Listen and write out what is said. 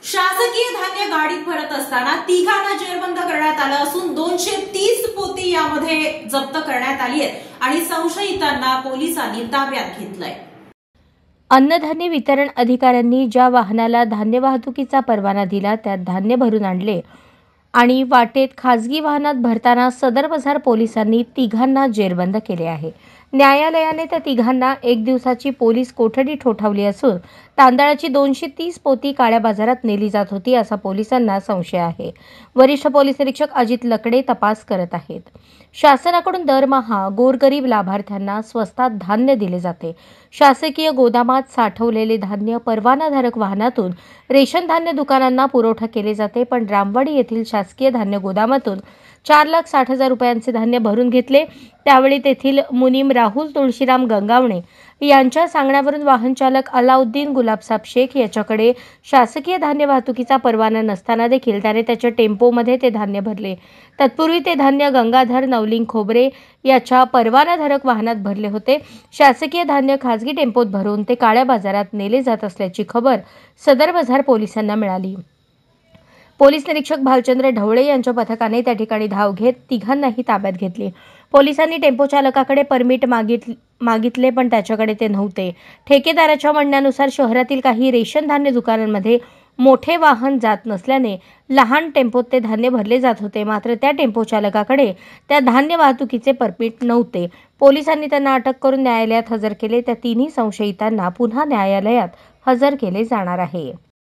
शासकीय धान्य गाडीत भरत असताना तिघांना जेरबंद करण्यात आलं असून 230 पोती यामध्ये जप्त करण्यात आली आहेत आणि संशयितांना पोलिसांनी ताब्यात घेतलंय। अन्नधान्य वितरण अधिकाऱ्यांनी ज्या वाहनाला धान्य वाहतुकीचा परवाना दिला त्यात धान्य भरून आणले आणि वाटेत खासगी वाहनात भरताना सदर बाजार पोलिसांनी तिघांना जेरबंद केले आहे। न्यायालयाने त्या तिघांना 1 दिवसाची पोलीस कोठडी ठोठावली असून तांदळाची 230 पोती काळ्या बाजारात नेली जात होती असा पोलिसांना संशय आहे। वरिष्ठ पोलीस निरीक्षक अजित लकडे तपास करत आहेत। शासनाकडून दरमहा गोरगरीब लाभार्थ्यांना स्वस्तात धान्य दिले जाते। शासकीय गोदामात साठवलेले धान्य परवानाधारक वाहनातून रेशन धान्य दुकानांना पुरवठा केले जाते, पण रामवाडी येथील शासकीय धान्य गोदामातून 4,60,000 रुपयांचे धान्य भरून घेतले। त्यावेळी तेथील मुनीम राहुल तुळशीराम गंगावणे यांच्या सांगण्यावरून वाहन चालक अलाउद्दीन गुलाबसाब शेख याच्याकडे शासकीय धान्य वाहतुकीचा परवाना नसताना देखील त्याने त्याच्या टेम्पोमध्ये ते धान्य भरले। तत्पूर्वी ते धान्य गंगाधर नवलिंग खोबरे याच्या परवानाधारक वाहनात भरले होते। शासकीय धान्य खासगी टेम्पोत भरून ते काळ्या बाजारात नेले जात असल्याची खबर सदर बाजार पोलिसांना मिळाली। पोलीस निरीक्षक भालचंद्र ढवळे यांच्या पथकाने त्या ठिकाणी धाव घेत तिघांनाही ताब्यात घेतले। पोलिसांनी टेम्पो चालकाकडे परमिट मागितले, पण त्याच्याकडे ते नव्हते। ठेकेदाराच्या म्हणण्यानुसार शहरातील काही रेशन धान्य दुकानांमध्ये मोठे वाहन जात नसल्याने लहान टेम्पोत ते धान्य भरले जात होते, मात्र त्या टेम्पो चालकाकडे त्या धान्य वाहतुकीचे परमिट नव्हते। पोलिसांनी त्यांना अटक करून न्यायालयात हजर केले। त्या तिन्ही संशयितांना पुन्हा न्यायालयात हजर केले जाणार आहे।